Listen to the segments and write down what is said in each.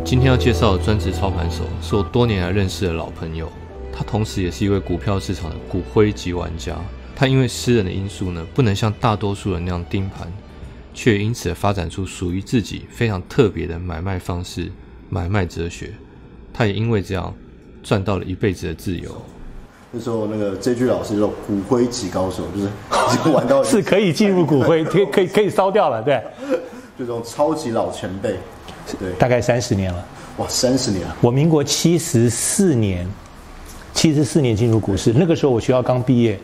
今天要介紹的專職操盤手是我多年來認識的老朋友，他同時也是一位股票市場的骨灰級玩家。他因為私人的因素呢，不能像大多數人那樣盯盤，卻因此發展出屬於自己非常特別的買賣方式、買賣哲學。他也因為這樣賺到了一輩子的自由。那時候那個這句老師說骨灰級高手，就是已經玩到是可以進入骨灰，可以燒掉了，对。就这種超級老前輩，对，大概30年了。哇，30年了！我民国74年進入股市，那個時候我學校剛畢業，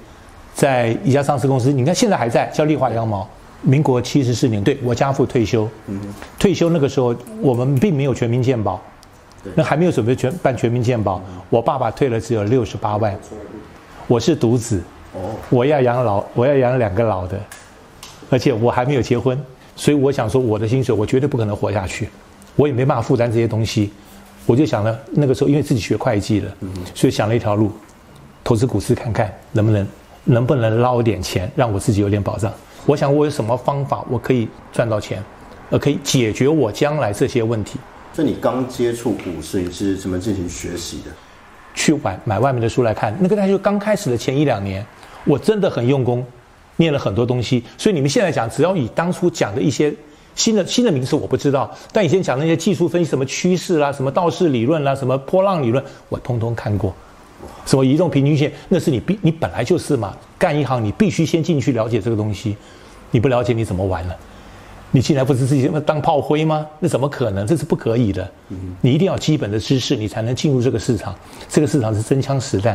在一家上市公司，你看現在還在，叫麗華羊毛。民國74年，對，我家父退休，退休那個時候我們並沒有全民健保，那還沒有準備辦全民健保，我爸爸退了只有68萬，我是獨子，我要養2個老的，而且我還沒有結婚。所以我想說，我的薪水我絕對不可能活下去，我也沒辦法負擔這些東西。我就想了，那個時候因為自己學會計了，所以想了一條路，投資股市看看能不能撈點錢，讓我自己有點保障。我想我有什麼方法我可以賺到錢，可以解決我將來這些問題。所以你剛接觸股市，你是怎麼進行學習的？去買外面的書來看，那個大概就剛開始的前1-2年，我真的很用功。念了很多東西，所以你們現在講，只要以當初講的一些新的名詞我不知道，但以前講的那些技術分析，什麼趨勢啦，什麼道氏理論啦，什麼波浪理論，我通通看過。什麼移動平均線，那是你本來就是嘛，幹一行你必須先進去了解這個東西，你不了解你怎麼玩呢？你進來不是自己當炮灰嗎？那怎麼可能？這是不可以的。你一定要有基本的知識，你才能进入這個市場。這個市場是真槍實彈。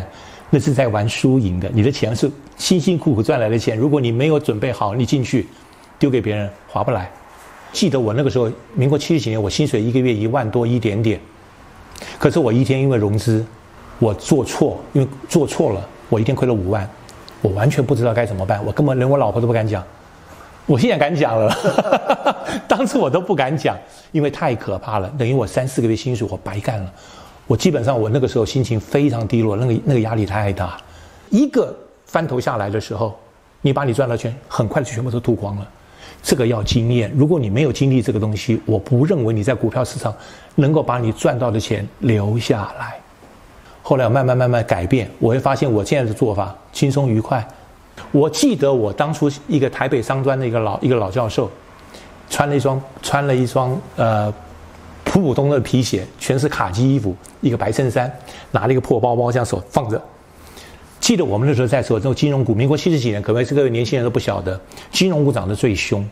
那是在玩輸贏的，你的錢是辛辛苦苦賺來的錢，如果你沒有準備好，你進去丟給別人划不來。記得我那個時候，民國70幾年，我薪水1個月1萬多一點點，可是我一天因為融資，我做錯了，我一天虧了5萬，我完全不知道該怎麼辦，我根本連我老婆都不敢講，我現在敢講了，當初我都不敢講，因為太可怕了，等於我3-4個月薪水我白幹了。我基本上，我那個時候心情非常低落，那個壓力太大。一個翻頭下來的時候，你把你賺到錢，很快就全部都吐光了。這個要經驗，如果你沒有經歷這個東西，我不認為你在股票市場能夠把你賺到的錢留下來。後來我慢慢改變，我會發現我現在的做法輕鬆愉快。我記得我當初一個台北商專的一個老教授，穿了一雙普普通通的皮鞋，全是卡其衣服，一個白襯衫，拿了一個破包包，這樣手放着。記得我們那時候在說，這種金融股，民國70幾年，可能這個年輕人都不曉得，金融股漲得最兇。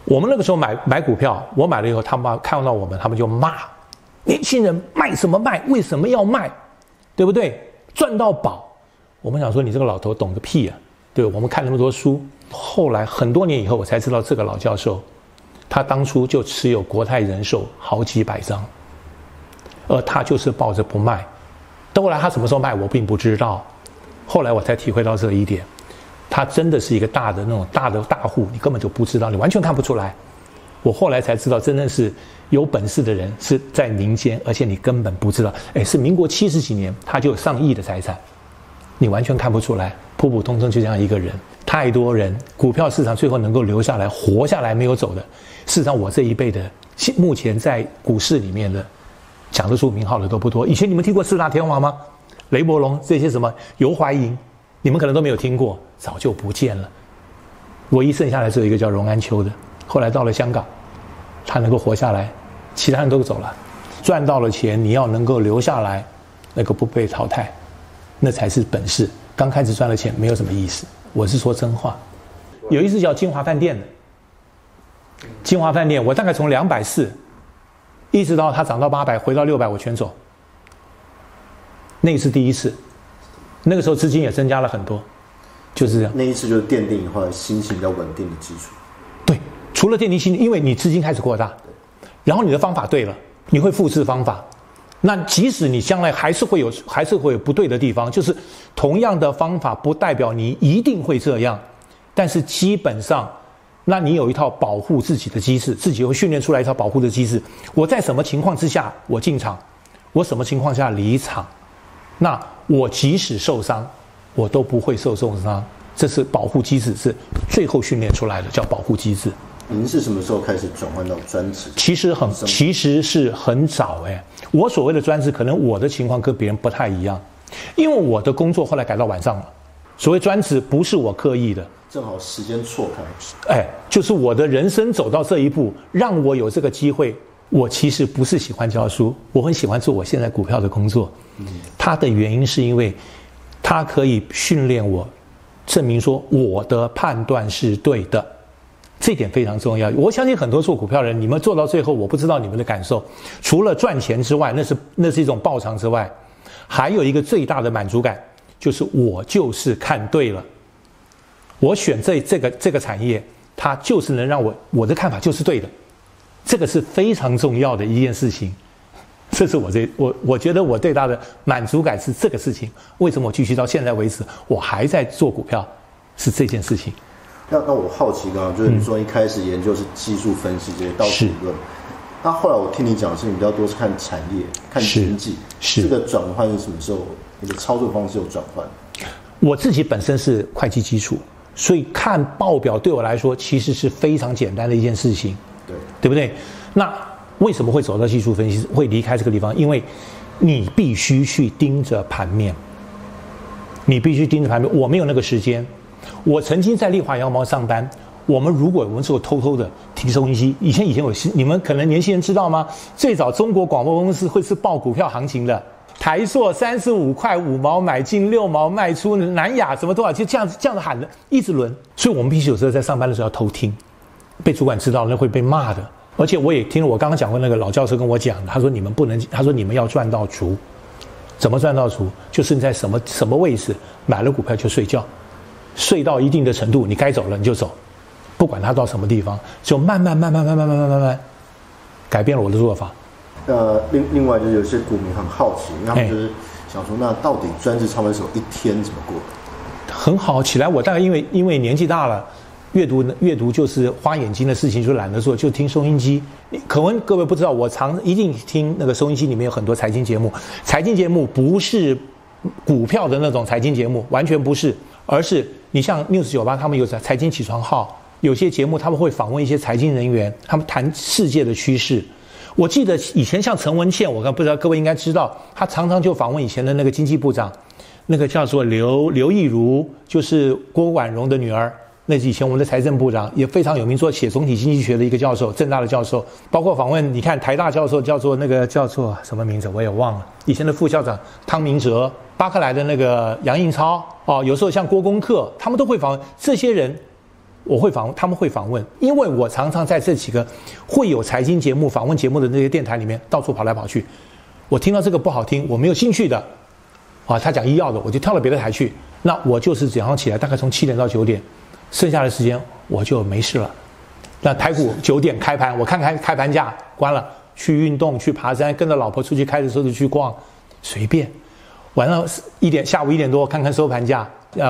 我們那個時候買股票，我買了以後，他們看到我們，他們就罵年輕人賣什麼賣，為什麼要賣，對不對？賺到飽。我們想說，你這個老頭懂個屁啊！對，我們看那麼多書，後來很多年以後，我才知道這個老教授。他當初就持有國泰人壽好幾百張，而他就是抱着不賣。後來他什麼時候賣，我並不知道。後來我才體會到這一點，他真的是一個大的那種大戶，你根本就不知道，你完全看不出來。我後來才知道，真的是有本事的人是在民間，而且你根本不知道。是民國70幾年，他就有上億的財產，你完全看不出來，普普通通就這樣一個人。太多人，股票市場最後能夠留下來、活下來、沒有走的，事實上我這一輩的，目前在股市裡面的，講得出名號的都不多。以前你們聽過4大天王嗎？雷伯龍這些什麼游淮銀，你們可能都沒有聽過，早就不見了。唯一剩下來只有一個叫榮安秋的，後來到了香港，他能夠活下來，其他人都走了。賺到了錢，你要能夠留下來，那個不被淘汰，那才是本事。剛開始賺了錢沒有什麼意思。我是說真話，有一次叫金華飯店的，金華飯店我大概從240，一直到它漲到800，回到600，我全走。那一次第一次，那個時候資金也增加了很多，就是這樣。那一次就是奠定以後心情比較穩定的基礎。對，除了奠定心情，因為你資金開始擴大，然後你的方法對了，你會複製方法。那即使你將來還是會有不對的地方，就是同樣的方法不代表你一定會這樣，但是基本上，那你有一套保護自己的機制，自己會訓練出來一套保護的机制。我在什麼情況之下我進場，我什麼情況下離場，那我即使受傷，我都不會受重傷，這是保護機制，是最後訓練出來的，叫保護機制。您是什麼時候開始轉換到專職？其實是很早哎。我所謂的專職，可能我的情況跟別人不太一樣，因為我的工作後來改到晚上了。所謂專職，不是我刻意的，正好時間錯開。哎，就是我的人生走到這一步，讓我有這個機會。我其實不是喜歡教書，我很喜歡做我現在股票的工作。它的原因是因為它可以訓練我，證明說我的判斷是對的。這點非常重要。我相信很多做股票的人，你們做到最後，我不知道你們的感受。除了賺錢之外，那是一種報償之外，還有一個最大的滿足感，就是我就是看對了。我選這個產業，它就是能讓我的看法就是對的。這個是非常重要的一件事情。這是我覺得我最大的滿足感是這個事情。為什麼我繼續到現在為止，我還在做股票，是這件事情。那我好奇，剛剛就是你說一開始研究是技術分析這些道理論，那後來我聽你講的是你比較多是看產業、看經濟，這個轉換是什麼時候？你的操作方式有轉換？我自己本身是會計基礎，所以看報表對我來說其實是非常簡單的一件事情，對不對？那為什麼會走到技術分析，會離開這個地方？因為你必須去盯着盤面，我沒有那個時間。我曾經在麗華羊毛上班，我们是有偷偷的听收音機。以前有，你們可能年輕人知道嗎？最早中國廣播公司會是報股票行情的，台塑35塊5毛買進6毛賣出，南亞什麼多少，就這樣子喊的，一直輪。所以我們必須有時候在上班的時候要偷聽，被主管知道那會被罵的。而且我也聽了我剛剛講過那個老教授跟我講的，他說你們要賺到足，怎麼賺到足？就是你在什麼位置買了股票就睡覺。睡到一定的程度，你該走了你就走，不管它到什麼地方，就慢慢改變了我的做法。另外就是有些股民很好奇，他們就是想說，那到底專職操盤手一天怎麼過？很好，起来我大概因為年紀大了，閱讀就是花眼睛的事情就懶得做，就聽收音機。可能各位不知道，我一定聽那個收音機裡面有很多財經節目，財經節目不是股票的那種財經節目，完全不是，而是你像 News98 他們有財經起床號，有些節目他們會訪問一些財經人員，他們談世界的趨勢。我記得以前像陳文茜，我不知道各位應該知道，他常常就訪問以前的那個經濟部長，那個叫做劉益如，就是郭婉蓉的女兒。那是以前我們的財政部長，也非常有名，寫總體經濟學的一個教授，政大的教授。包括訪問，你看台大教授叫做什麼名字我也忘了，以前的副校長湯明哲，巴克萊的那個楊應超，有時候像郭公克，他們都會訪問這些人。他們會訪問，因為我常常在這幾個會有財經節目、訪問節目的那些電台裡面到處跑來跑去。我聽到這個不好聽，我沒有興趣的，他講醫藥的，我就跳到別的台去。那我就是早上起來，大概從7點到9點，剩下的時間我就沒事了。那台股9點開盤，我看看開盤價，關了，去運動、去爬山，跟着老婆出去開着車子去逛，隨便。晚上下午1點多看看收盤價。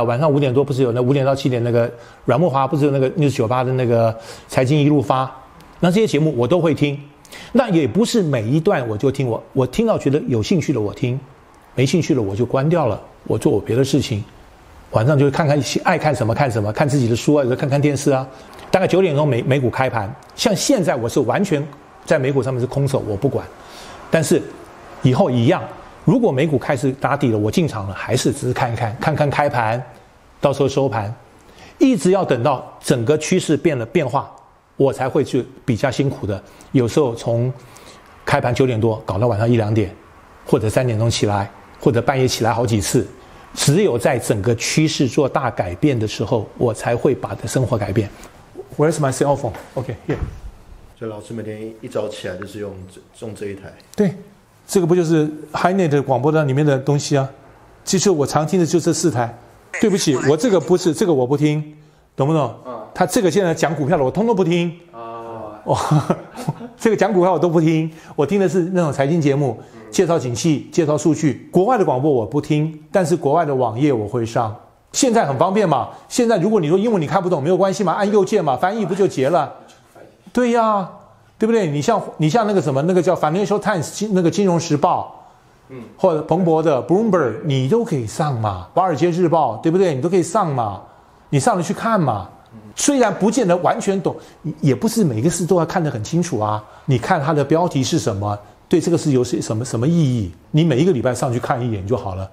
晚上5點多不是有那5點到7點那個阮慕驊不是有那個 News98 的那個財經一路發，那這些節目我都會聽。那也不是每一段我就聽，我聽到覺得有興趣的我聽，沒興趣的我就關掉了，我做我別的事情。晚上就看看愛看什麼看什麼，看自己的書啊，有時候看看電視啊。大概9點鐘美股開盤，像現在我是完全在美股上面是空手，我不管。但是以後一樣。如果美股開始打底了，我進場了，還是只是看看開盤，到時候收盤，一直要等到整個趨勢變化，我才會去比較辛苦的。有時候從開盤9點多搞到晚上1、2點，或者3點鐘起來，或者半夜起來好幾次。只有在整個趨勢做大改變的時候，我才會把的生活改變。Where's my cell phone? OK, here. 所以老師每天一早起來就是用這一台。對。這個不就是 HiNet 廣播站裡面的東西啊？其實我常聽的就這4台。對不起，我這個不是，這個我不聽，懂不懂？他這個現在講股票的，我通通不聽。這個講股票我都不聽，我聽的是那種財經節目，介紹景氣、介紹數據。國外的廣播我不聽，但是國外的網頁我會上。現在很方便嘛，現在如果你說英文你看不懂沒有關係嘛，按右鍵嘛，翻譯不就結了？對呀。對不對？你像那個什麼，那個叫 Financial Times 那個金融時報，或者彭博的 Bloomberg， 你都可以上嘛。華爾街日報，對不對？你都可以上嘛，你上了去看嘛。雖然不見得完全懂，也不是每個事都要看得很清楚啊。你看它的標題是什麼，對這個事有什麼意義，你每一個禮拜上去看一眼就好了，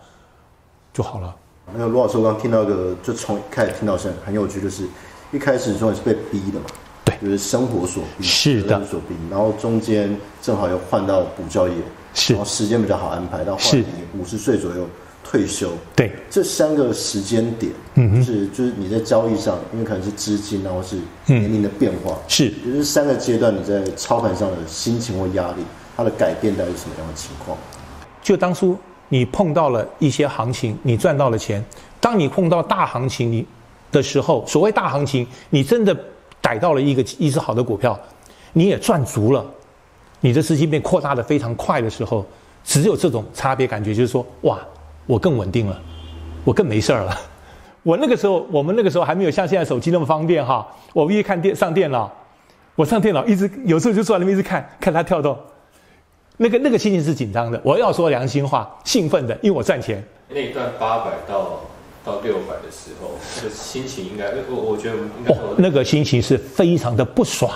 那個羅老師，我剛聽到一個，就從一開始聽到現在很有趣，就是一開始說你是被逼的嘛，對，就是生活所逼，是的，所逼，然後中間正好又換到補教業，是，然後時間比較好安排，到後來你50歲左右退休，對，這3個時間點，就是你在交易上，因為可能是資金，然後是年齡的變化，是，就是3個階段你在操盤上的心情或壓力，它的改變大概是什麼樣的情況？就當初你碰到了一些行情，你賺到了錢。當你碰到大行情的時候，所謂大行情，你真的逮到了一隻好的股票，你也賺足了，你的资金被擴大得非常快的时候，只有這種差別感覺，就是說，哇，我更穩定了，我更沒事兒了。我们那個時候還沒有像現在手機那麼方便哈，我一上電腦，我上電腦有時候就坐在那邊一直看它跳動。那個心情是緊張的，我要說良心話，興奮的，因為我賺錢。那一段800到600的時候，這個心情應該，我覺得應該那個心情是非常的不爽，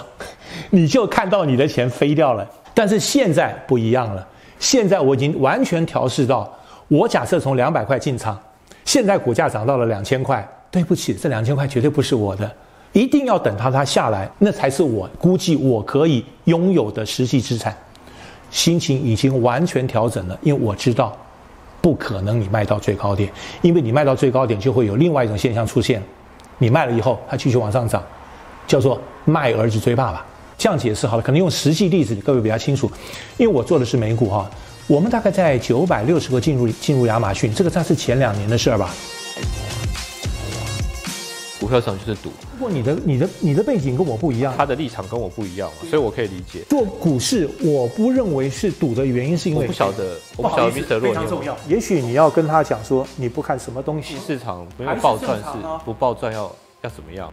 你就看到你的錢飛掉了。但是現在不一樣了，現在我已經完全調適到，我假設從200塊進場，現在股價漲到了2000塊，對不起，這2000塊絕對不是我的，一定要等它下來，那才是我估計我可以擁有的實際資產。心情已經完全調整了，因為我知道不可能你賣到最高點，因為你賣到最高點就會有另外一種現象出現，你賣了以後它繼續往上漲，叫做賣兒子追爸爸。這樣解釋好了，可能用實際例子各位比較清楚，因為我做的是美股哈，我們大概在960個進入亞馬遜，這個才是前2年的事兒吧。股票市場就是賭。不過你的背景跟我不一樣，他的立场跟我不一樣嘛，所以我可以理解。做股市，我不認為是賭的原因，是因為我不曉得 Mr. 非常重要。也許你要跟他講說，你不看什麼東西，市場沒有暴賺是不暴賺要怎麼樣？